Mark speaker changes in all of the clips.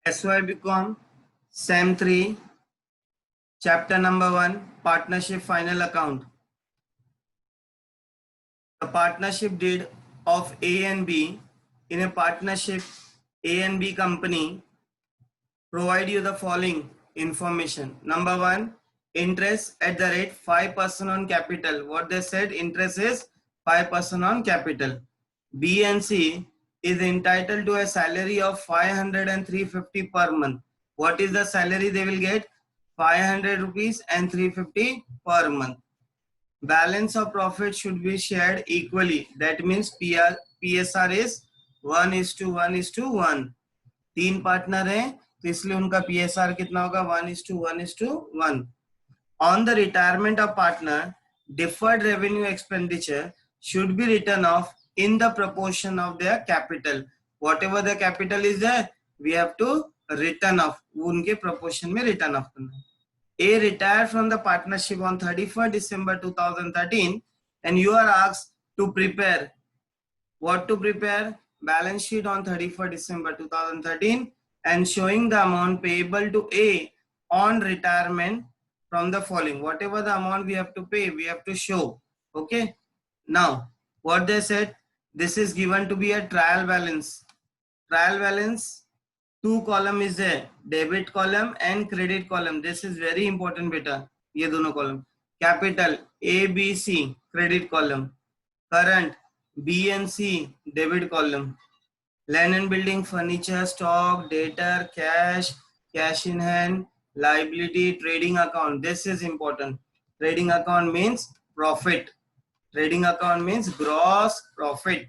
Speaker 1: SYBCom, SEM 3, chapter number 1, partnership final account. The partnership deed of A and B. In a partnership, A and B company provide you the following information. Number 1, interest at the rate 5% on capital. What they said, interest is 5% on capital. B and C is entitled to a salary of 500 and 350 per month. What is the salary they will get? 500 rupees and 350 per month. Balance of profit should be shared equally. That means PSR is 1:1:1. 3 partner हैं तो इसलिए उनका PSR कितना होगा? 1:1:1. On the retirement of partner, deferred revenue expenditure should be written off in the proportion of their capital. Whatever the capital is there, we have to return off. उनके proportion में return off करना है. A retired from the partnership on 31st December 2013 and you are asked to prepare. What to prepare? Balance sheet on 31st December 2013 and showing the amount payable to A on retirement from the following. Whatever the amount we have to pay, we have to show. Okay. Now, what they said, this is given to be a trial balance. Trial balance, 2 column is there, debit column and credit column. This is very important beta. ये दोनों column. Capital A, B, C, credit column. Current B and C, debit column. Land and building, furniture, stock, debtor, cash, cash in hand, liability, trading account. This is important. Trading account means profit. Trading account means gross profit.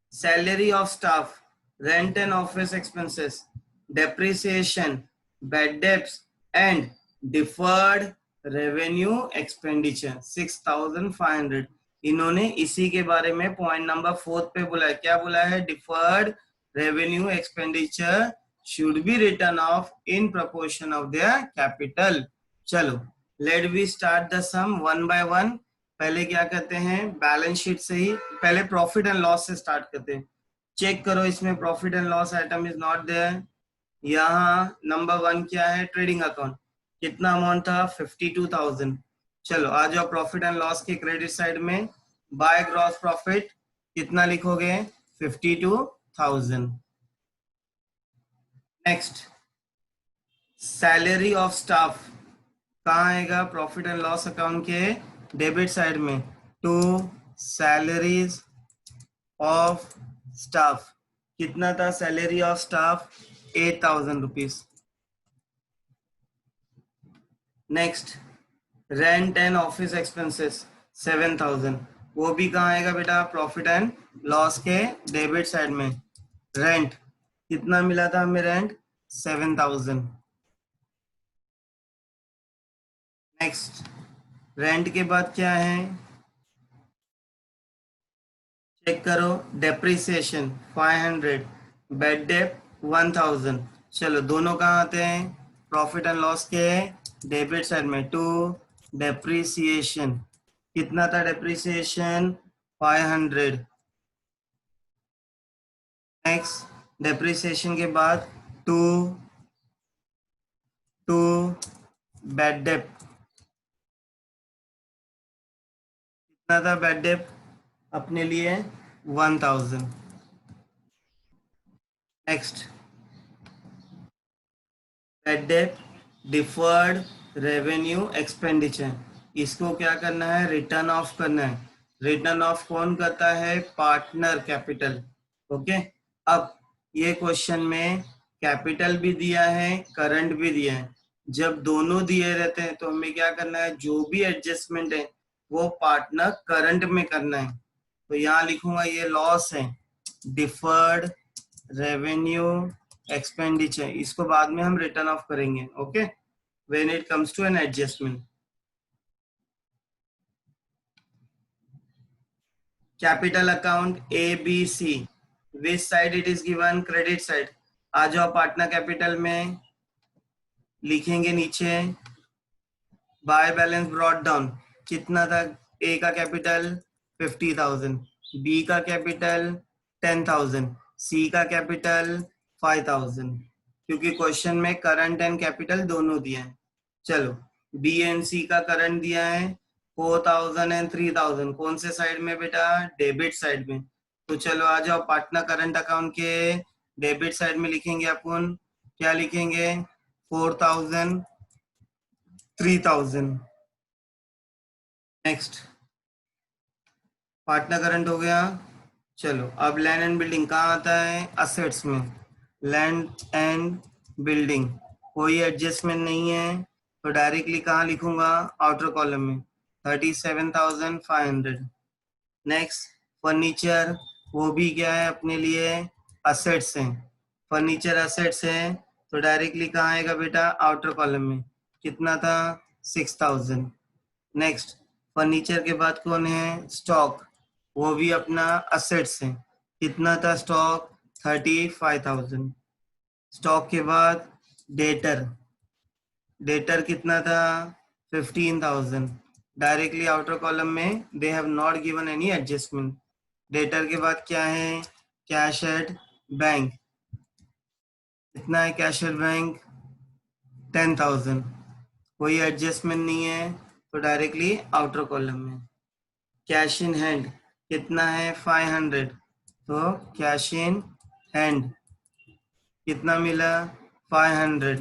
Speaker 1: Salary of staff, rent and office expenses, depreciation, bad debts and deferred revenue expenditure 6,500. इन्होंने इसी के बारे में point number 4 पे बोला है. क्या बोला है? Deferred revenue expenditure should be written off in proportion of their capital. चलो, let we start the sum one by one. पहले क्या करते हैं? बैलेंस शीट से ही पहले प्रॉफिट एंड लॉस से स्टार्ट करते हैं. चेक करो, इसमें profit and loss item is not there. यहाँ नंबर 1 क्या है? Trading account. कितना अमाउंट था? 52,000. चलो आ जाओ प्रॉफिट एंड लॉस के क्रेडिट साइड में. बाय ग्रॉस प्रॉफिट कितना लिखोगे? 52,000. नेक्स्ट, सैलरी ऑफ स्टाफ कहाँ आएगा? प्रॉफिट एंड लॉस अकाउंट के डेबिट साइड में. To salaries of staff. कितना था salary of staff? 8,000 rupees. Next, rent and office expenses 7,000. वो भी कहाँ आएगा बेटा? प्रॉफिट एंड लॉस के डेबिट साइड में. रेंट कितना मिला था हमें? रेंट 7,000. नेक्स्ट, रेंट के बाद क्या है? चेक करो. Depreciation 500, bad debt 1,000. चलो दोनों कहाँ आते हैं? प्रॉफिट एंड लॉस के डेबिट साइड में. टू डेप्रिसिएशन कितना था? डेप्रिसिएशन 500. नेक्स्ट, डेप्रिसिएशन के बाद टू बैड डेट. कितना था बैड डेट अपने लिए? 1,000. Next, bad debt deferred revenue expenditure. इसको क्या करना है? रिटर्न ऑफ करना है. रिटर्न ऑफ कौन करता है? Partner capital. ओके. अब ये क्वेश्चन में कैपिटल भी दिया है, करंट भी दिया है. जब दोनों दिए रहते हैं तो हमें क्या करना है? जो भी एडजस्टमेंट है वो पार्टनर करंट में करना है. तो यहाँ लिखूंगा ये लॉस है, डिफर्ड रेवेन्यू एक्सपेंडिचर. इसको बाद में हम रिटर्न ऑफ करेंगे. Okay, when it comes to an adjustment. Capital account A B C. Which side it is given? Credit side. आ जाओ पार्टनर कैपिटल में. लिखेंगे नीचे बाय बैलेंस ब्रॉट डाउन. कितना था? ए का कैपिटल 50,000, बी का कैपिटल 10,000, सी का कैपिटल 5,000. क्योंकि क्वेश्चन में करंट एंड कैपिटल दोनों दिया है। चलो बी एंड सी का करंट दिया है 4000 एंड 3000, कौन से साइड में बेटा? डेबिट साइड में। तो चलो आ जाओ, पार्टनर करंट अकाउंट के डेबिट साइड में लिखेंगे अपन, क्या लिखेंगे? 4000 3000। नेक्स्ट पार्टनर करंट हो गया। चलो अब लैंड एंड बिल्डिंग कहाँ आता है? असेट्स में। लैंड एंड बिल्डिंग कोई एडजस्टमेंट नहीं है, तो डायरेक्टली कहाँ लिखूंगा? आउटर कॉलम में 37,500। नेक्स्ट फर्नीचर, वो भी क्या है अपने लिए? असेट्स हैं। फर्नीचर असेट्स है, तो डायरेक्टली कहाँ आएगा बेटा? आउटर कॉलम में। कितना था? 6000। नेक्स्ट फर्नीचर के बाद कौन है? स्टॉक, वो भी अपना असेट्स है। कितना था स्टॉक? 35,000। स्टॉक के बाद डेटर, डेटर कितना था? 15,000। डायरेक्टली आउटर कॉलम में they have not given any adjustment. Debtor के बाद क्या है? Cash at bank. कितना है कैश एट बैंक? 10,000। कोई एडजस्टमेंट नहीं है, तो डायरेक्टली आउटर कॉलम में। कैश इन हैंड कितना है? 500, तो कैश इन हैंड कितना मिला? 500।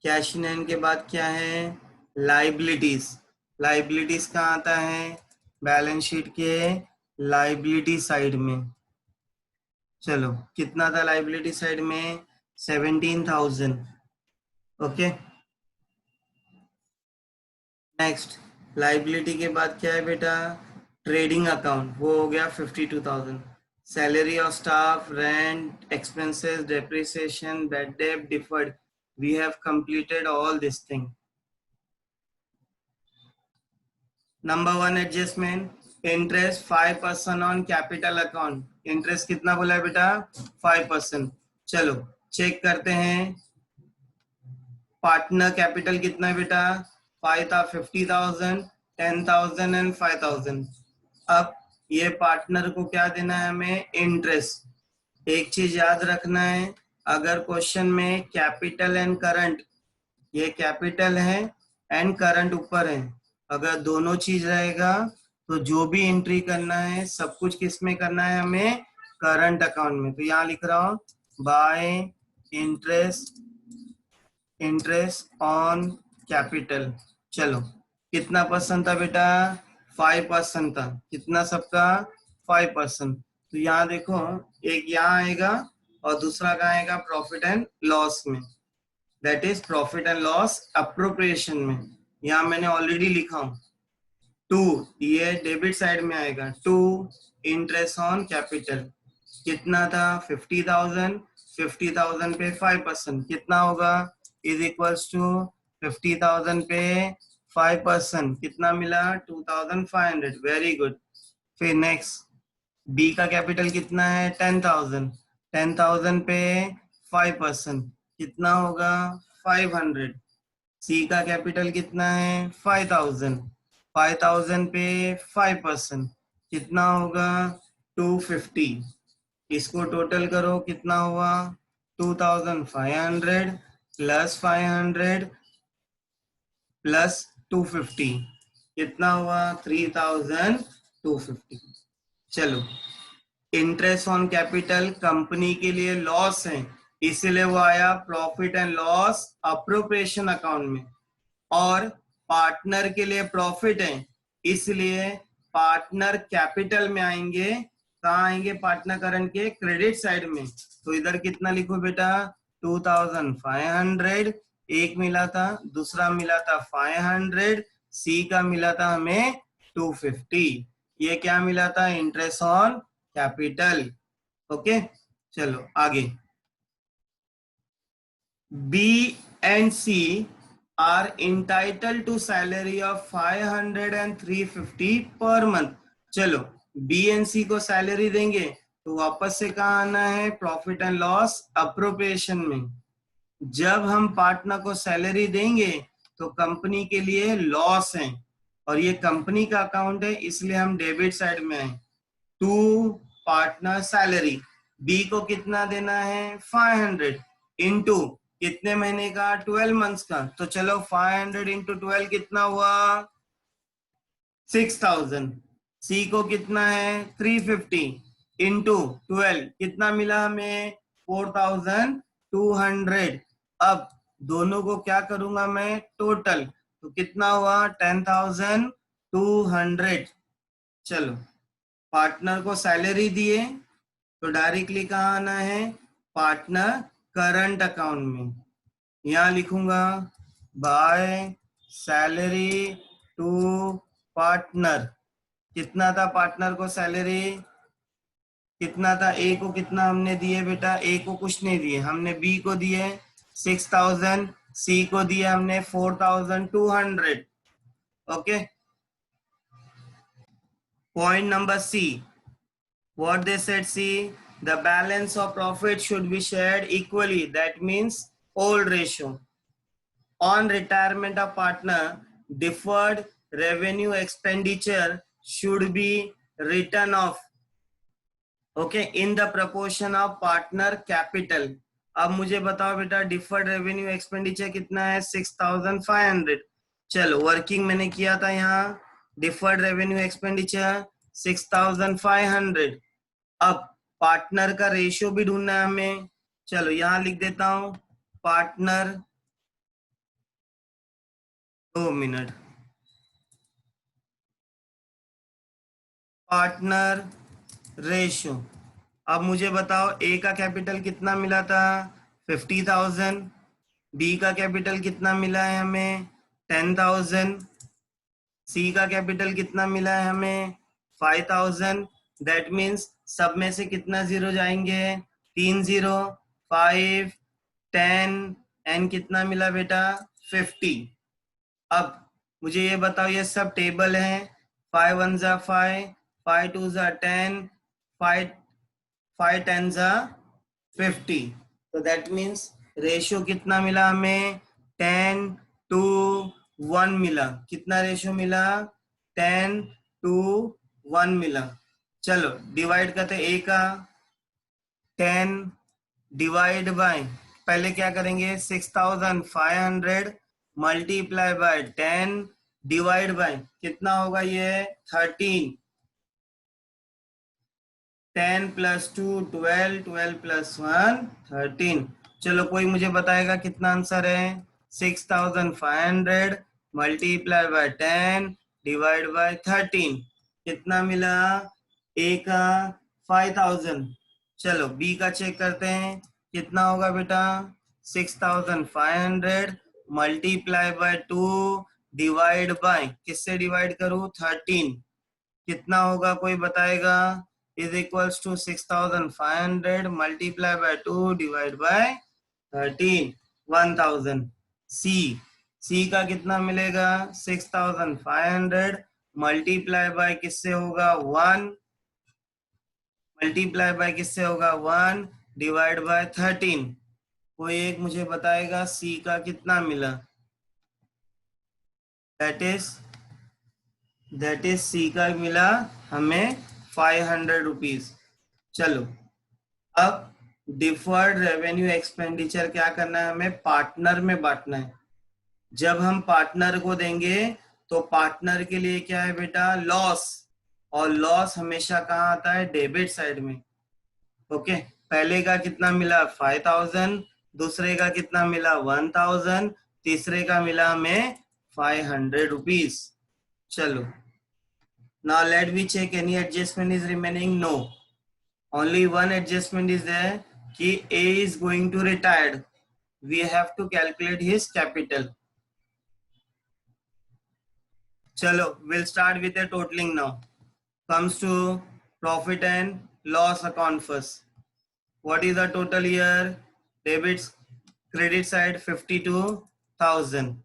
Speaker 1: कैश इन हैंड के बाद क्या है? लाइबिलिटीज। लाइबिलिटीज कहाँ आता है? बैलेंस शीट के लाइबिलिटी साइड में। चलो कितना था लाइबिलिटी साइड में? 17,000। ओके नेक्स्ट लाइबिलिटी के बाद क्या है बेटा? ट्रेडिंग अकाउंट, वो हो गया 52,000। Salary of staff, rent, expenses, depreciation, bad debt, deferred, we have completed all this thing. Number 1 adjustment, interest 5% on capital account. Interest कितना बोला है बेटा? 5%। चलो चेक करते हैं। पार्टनर कैपिटल कितना है बेटा? 5 था, 50,000, 10,000 एंड 5,000। अब ये पार्टनर को क्या देना है हमें? इंटरेस्ट। एक चीज याद रखना है, अगर क्वेश्चन में कैपिटल एंड करंट, ये कैपिटल है एंड करंट ऊपर है, अगर दोनों चीज रहेगा तो जो भी एंट्री करना है सब कुछ किस में करना है? हमें करंट अकाउंट में। तो यहाँ लिख रहा हूं bye interest, interest on capital. चलो कितना परसेंट था बेटा? 5% था। कितना सबका? 5%। तो यहाँ देखो, एक यहाँ आएगा और दूसरा कहाँ आएगा? प्रॉफिट एंड लॉस में, that is profit and loss appropriation में। यहाँ मैंने ऑलरेडी लिखा हूं 2, ये डेबिट साइड में आएगा। 2 इंटरेस्ट ऑन कैपिटल कितना था? 50,000। 50,000 पे 5% कितना होगा? इज इक्वल्स टू 50,000 पे 5% कितना मिला? 2,500। Very good. फिर नेक्स्ट बी का कैपिटल कितना है? 10,000। 10,000 पे 5% कितना होगा? 500। सी का कैपिटल कितना है? 5,000। 5,000 पे 5% कितना होगा? 250। इसको टोटल करो, कितना हुआ? 2,500 प्लस 500 प्लस 250 कितना हुआ? 3,250। चलो इंटरेस्ट ऑन कैपिटल कंपनी के लिए लॉस है, इसलिए वो आया profit and loss appropriation account में, और पार्टनर के लिए प्रॉफिट है, इसलिए पार्टनर कैपिटल में आएंगे। कहाँ आएंगे? पार्टनर करंट के क्रेडिट साइड में। तो इधर कितना लिखो बेटा? 2,500। एक मिला था, दूसरा मिला था 500, सी का मिला था हमें 250। ये क्या मिला था? Interest on capital. ओके चलो आगे। B and C are entitled to salary of 500 and 350 per month। चलो बी एंड सी को सैलरी देंगे तो वापस से कहाँ आना है? प्रॉफिट एंड लॉस अप्रोप्रिएशन में। जब हम पार्टनर को सैलरी देंगे तो कंपनी के लिए लॉस है, और ये कंपनी का अकाउंट है, इसलिए हम डेबिट साइड में आए। टू पार्टनर सैलरी, बी को कितना देना है? 500। इंटू कितने महीने का, 12 मंथ्स का। तो चलो 500 इंटू 12 कितना हुआ, 6000। सी को कितना है 350 इंटू 12 कितना मिला हमें 4200। अब दोनों को क्या करूंगा मैं, टोटल, तो कितना हुआ 10200। चलो पार्टनर को सैलरी दिए तो डायरेक्टली कहाँ आना है, पार्टनर करंट अकाउंट में। यहां लिखूंगा बाय सैलरी टू पार्टनर। कितना था पार्टनर को सैलरी, कितना था, ए को कितना हमने दिए बेटा, ए को कुछ नहीं दिए हमने, बी को दिए 6000, सी को दिए हमने 4200। Okay, point number C, what they said, see, the balance of profit should be shared equally, that means old ratio. On retirement of partner, deferred revenue expenditure should be written off, okay, in the proportion of partner capital. अब मुझे बताओ बेटा deferred revenue expenditure कितना है 6500। चलो working मैंने किया था यहाँ, डिफर्ड रेवेन्यू एक्सपेंडिचर 6500। अब पार्टनर का रेशियो भी ढूंढना है हमें। चलो यहां लिख देता हूं पार्टनर, 2 मिनट, पार्टनर रेशियो। अब मुझे बताओ ए का कैपिटल कितना मिला था 50,000, बी का कैपिटल कितना मिला है हमें 10,000, सी का कैपिटल कितना मिला है हमें 5,000। दैट मीन्स सब में से कितना जीरो जाएंगे, 3 0, 5, 10 एंड कितना मिला बेटा 50। अब मुझे ये बताओ, ये सब टेबल है, 5 1 जा 5, 5 2 जा 10, 5 5 10 जा 50। तो दैट मीन्स रेशियो कितना मिला हमें 10:1 मिला। कितना रेशियो मिला 10:1 मिला। चलो डिवाइड करते, ए का 10 डिवाइड बाय, पहले क्या करेंगे 6500 मल्टीप्लाई बाय 10 डिवाइड बाय कितना होगा ये 13, 10 + 2 12, 12 + 1 13। चलो कोई मुझे बताएगा कितना आंसर है, 6500 मल्टीप्लाई बाय 10 डिवाइड बाय 13 कितना मिला, ए का 5000। चलो बी का चेक करते हैं कितना होगा बेटा, 6500 मल्टीप्लाई बाय 2 डिवाइड बाय, किससे डिवाइड करूं 13, कितना होगा कोई बताएगा, is equals to 6500 multiply by 2 divide by 13, 1000। C, C का कितना मिलेगा 6500 मल्टीप्लाई बाय किससे होगा 1, मल्टीप्लाई बाय किससे होगा 1 डिवाइड बाय 13। कोई एक मुझे बताएगा सी का कितना मिला, दैट इज सी का मिला हमें 500 रुपीज। चलो अब डिफर्ड रेवेन्यू एक्सपेंडिचर क्या करना है, हमें पार्टनर में बांटना है। जब हम पार्टनर को देंगे तो पार्टनर के लिए क्या है बेटा लॉस, और लॉस हमेशा कहाँ आता है, डेबिट साइड में। ओके, पहले का कितना मिला 5000, दूसरे का कितना मिला 1000, तीसरे का मिला हमें 500 रुपीज। चलो now let me check any adjustment is remaining, no, only one adjustment is there कि A is going to retired, we have to calculate his capital. चलो we'll start with the totaling now. Comes to profit and loss account first. What is the total here, debits credit side 52,000,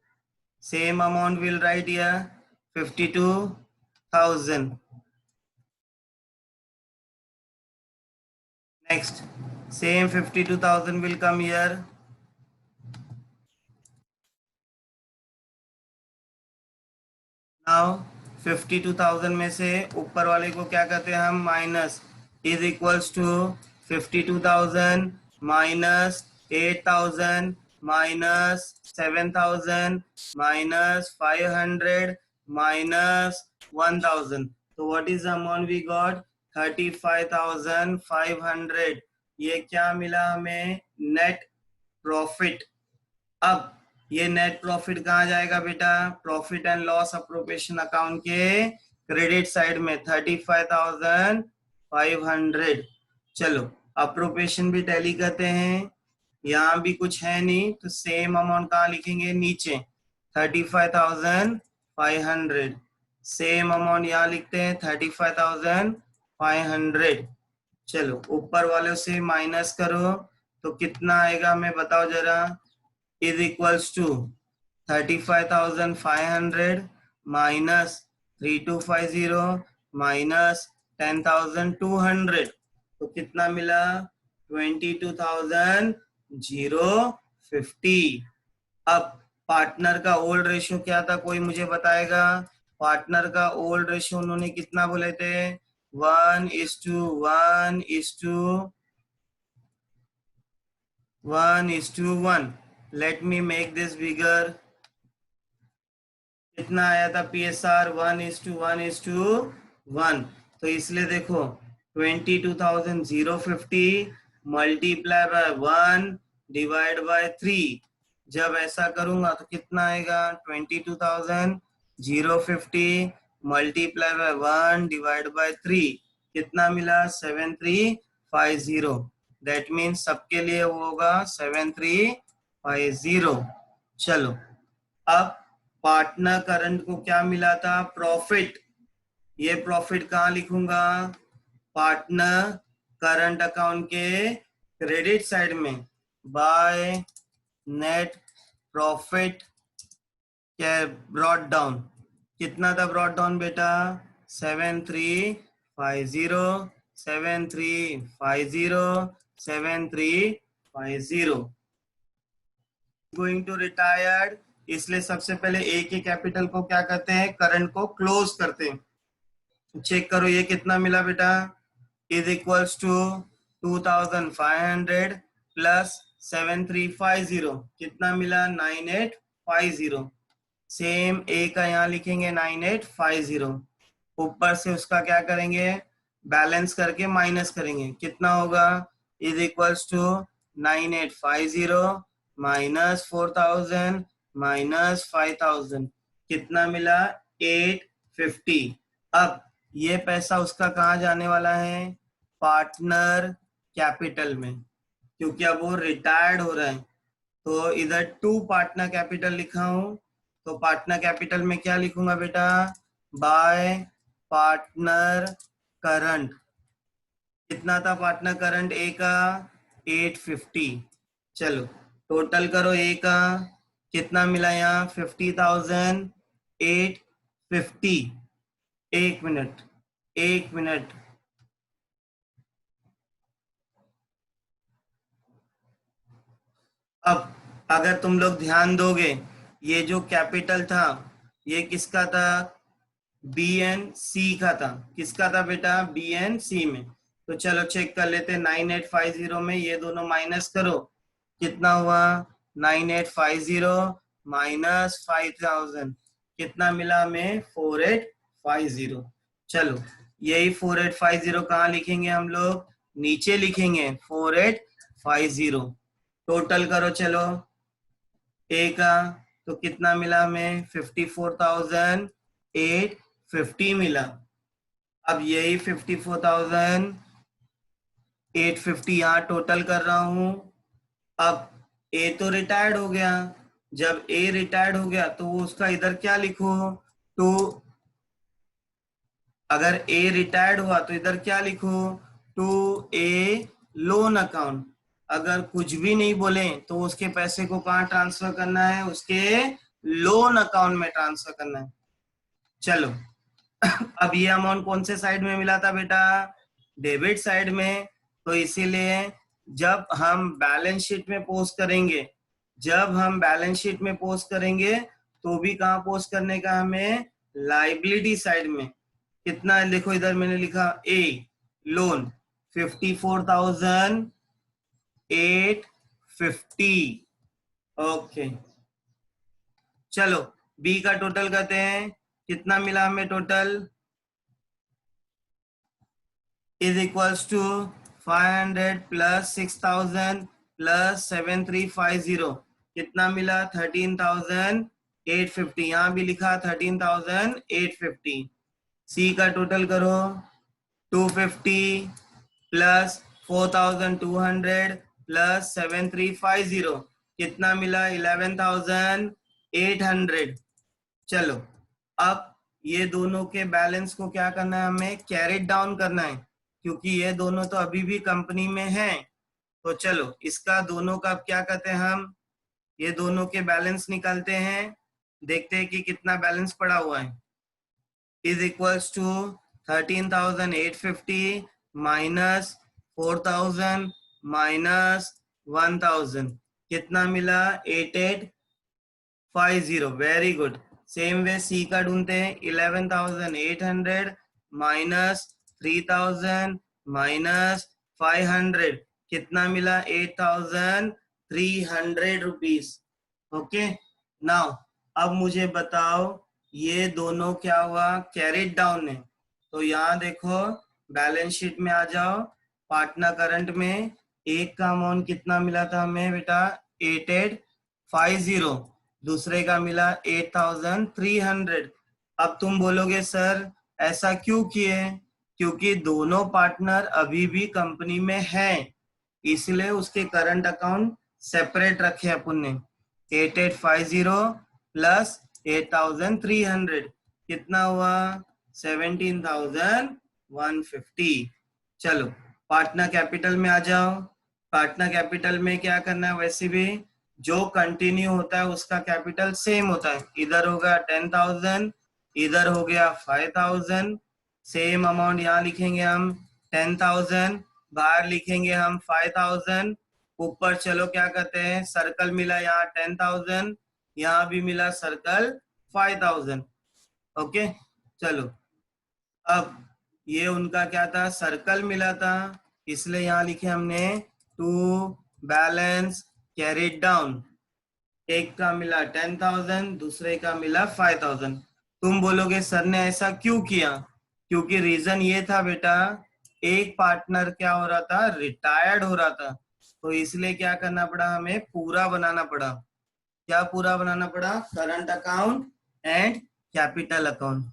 Speaker 1: same amount we'll write here 52,000. Next, same 52,000 will come here. Now 52,000 में से ऊपर वाले को क्या कहते हैं हम, minus, is equals to 52,000 minus 8,000 minus 7,000 minus 500 minus 1,000. So what is the amount we got? 35,500. ये क्या मिला हमें? Net profit. अब ये नेट प्रॉफिट कहाँ जाएगा बेटा? Profit and loss appropriation account के क्रेडिट साइड में 35,500। चलो अप्रोप्रिएशन भी टैली करते हैं, यहाँ भी कुछ है नहीं तो सेम अमाउंट कहाँ लिखेंगे? नीचे 35,500। सेम अमाउंट यहाँ लिखते हैं 35,500। चलो ऊपर वालों से माइनस करो तो कितना आएगा हमें बताओ जरा? Is equals to 35,500 minus 3250 minus 10,200 तो कितना मिला? 22,050। अब पार्टनर का ओल्ड रेशियो क्या था? कोई मुझे बताएगा? पार्टनर का ओल्ड रेशियो उन्होंने कितना बोले थे? 1:1:1. Let me make this bigger. कितना आया था PSR? 1:1:1. तो इसलिए देखो 22,050 मल्टीप्लाई बाय 1 डिवाइड बाय 3। जब ऐसा करूंगा तो कितना आएगा? 22,050 मल्टीप्लाई बाय 1 डिवाइड बाय 3 कितना मिला? 7350। दैट मीन्स सबके लिए वो होगा 7350। चलो अब पार्टनर करंट को क्या मिला था? प्रॉफिट। ये प्रॉफिट कहाँ लिखूंगा? पार्टनर करंट अकाउंट के क्रेडिट साइड में बाय नेट प्रॉफिट क्या ब्रॉट डाउन। कितना था ब्रॉट डाउन बेटा? 7350 7350 7350। गोइंग टू रिटायर्ड, इसलिए सबसे पहले ए के कैपिटल को क्या करते हैं? करंट को क्लोज करते हैं। चेक करो ये कितना मिला बेटा? इज इक्वल्स टू 2,500 प्लस 7350 कितना मिला? 9850। सेम ए का यहाँ लिखेंगे 9850। ऊपर से उसका क्या करेंगे? बैलेंस करके माइनस करेंगे। कितना होगा? Is equals to 9850 minus 4,000 minus 5,000 कितना मिला? 850। अब ये पैसा उसका कहाँ जाने वाला है? पार्टनर कैपिटल में, क्योंकि अब वो रिटायर्ड हो रहा है। तो इधर 2 पार्टनर कैपिटल लिखा हूं, तो पार्टनर कैपिटल में क्या लिखूंगा बेटा? Bye partner current. कितना था पार्टनर करंट ए का? 850। चलो टोटल करो ए का कितना मिला यहाँ? 50,850। एक मिनट एक मिनट। अब अगर तुम लोग ध्यान दोगे, ये जो कैपिटल था ये किसका था? BNC का था। किसका था बेटा? BNC में। तो चलो चेक कर लेते हैं। 9850 में ये दोनों माइनस करो, कितना हुआ? 9850 माइनस 5,000 कितना मिला हमें? 4850। चलो यही 4850 कहाँ लिखेंगे हम लोग? नीचे लिखेंगे 4850। टोटल करो चलो ए का, तो कितना मिला हमें? 54,850 मिला। अब यही 54,850 यहाँ टोटल कर रहा हूं। अब ए तो रिटायर्ड हो गया, जब ए रिटायर्ड हो गया तो वो उसका इधर क्या लिखो? तो अगर ए रिटायर्ड हुआ तो इधर क्या लिखो? To A loan account. अगर कुछ भी नहीं बोले तो उसके पैसे को कहाँ ट्रांसफर करना है? उसके लोन अकाउंट में ट्रांसफर करना है। चलो अब ये अमाउंट कौन से साइड में मिला था बेटा? डेबिट साइड में। तो इसीलिए जब हम बैलेंस शीट में पोस्ट करेंगे, जब हम बैलेंस शीट में पोस्ट करेंगे तो भी कहाँ पोस्ट करने का हमें? लाइबिलिटी साइड में। कितना देखो इधर मैंने लिखा ए लोन 54,850 50। ओके चलो बी का टोटल करते हैं, कितना मिला हमें total, is equals to 500 plus 6000 plus 7350, कितना मिला 13,850, यहाँ भी लिखा 13,850। सी का टोटल करो, 250 प्लस 4,200 प्लस 7350, कितना मिला 11,800। चलो अब ये दोनों के बैलेंस को क्या करना है, हमें कैरी डाउन करना है, क्योंकि ये दोनों तो अभी भी कंपनी में हैं। तो चलो इसका दोनों का क्या कहते हैं, हम ये दोनों के बैलेंस निकालते हैं, देखते हैं कि कितना बैलेंस पड़ा हुआ है। Is equals to 13,850 minus 4,000 minus 1,000, कितना मिला 8850। Very good. Same way C का ढूंढते हैं, 11,800 माइनस 3,000 माइनस 500, कितना मिला 8,300 रुपीज। ओके नाउ अब मुझे बताओ ये दोनों क्या हुआ, कैरिड डाउन है। तो यहाँ देखो बैलेंस शीट में आ जाओ, पार्टनर करंट में एक का अमाउंट कितना मिला था हमें बेटा 8850, दूसरे का मिला 8,300। अब तुम बोलोगे सर ऐसा क्यों किए, क्योंकि दोनों पार्टनर अभी भी कंपनी में हैं, इसलिए उसके करंट अकाउंट सेपरेट रखे अपन ने। 8850 प्लस 8,300, कितना हुआ 17,150। चलो पार्टनर कैपिटल में आ जाओ। पार्टनर कैपिटल में क्या करना है, वैसे भी जो कंटिन्यू होता है उसका कैपिटल सेम होता है, इधर हो गया 10,000, इधर हो गया 5,000, सेम अमाउंट यहाँ लिखेंगे हम 10,000, बाहर लिखेंगे हम 5,000, ऊपर चलो क्या कहते हैं सर्कल मिला यहाँ 10,000, यहाँ भी मिला सर्कल 5,000। ओके चलो अब ये उनका क्या था, सर्कल मिला था, इसलिए यहाँ लिखे हमने टू बैलेंस कैरिड डाउन। एक का मिला 10,000, दूसरे का मिला 5,000। तुम बोलोगे सर ने ऐसा क्यों किया, क्योंकि रीजन ये था बेटा, एक पार्टनर क्या हो रहा था, रिटायर्ड हो रहा था, तो इसलिए क्या करना पड़ा, हमें पूरा बनाना पड़ा। क्या पूरा बनाना पड़ा, current account and capital account.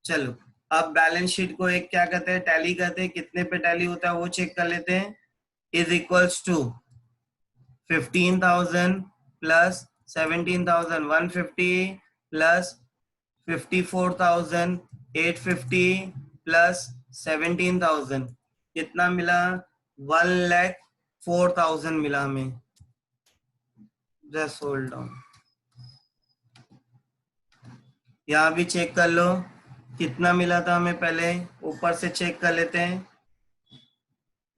Speaker 1: चलो अब बैलेंस शीट को एक क्या कहते हैं, टैली कहते हैं, कितने पे टैली होता है वो चेक कर लेते हैं। Is equals to 15,000 plus 17,150 plus 54,850 plus 17,000, कितना मिला 1,04,000 मिला हमें। जस्ट होल्ड ऑन, यहाँ भी चेक कर लो कितना मिला था हमें, पहले ऊपर से चेक कर लेते हैं।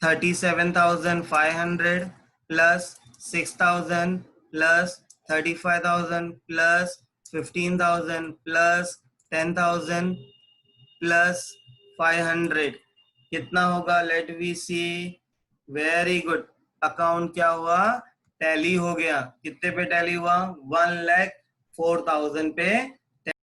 Speaker 1: 37,500 plus 6,000 plus 35,000 plus 15,000 plus 10,000 plus 500, कितना होगा, let we see. Very good, account क्या हुआ, टैली हो गया। कितने पे टैली हुआ, 1,04,000 पे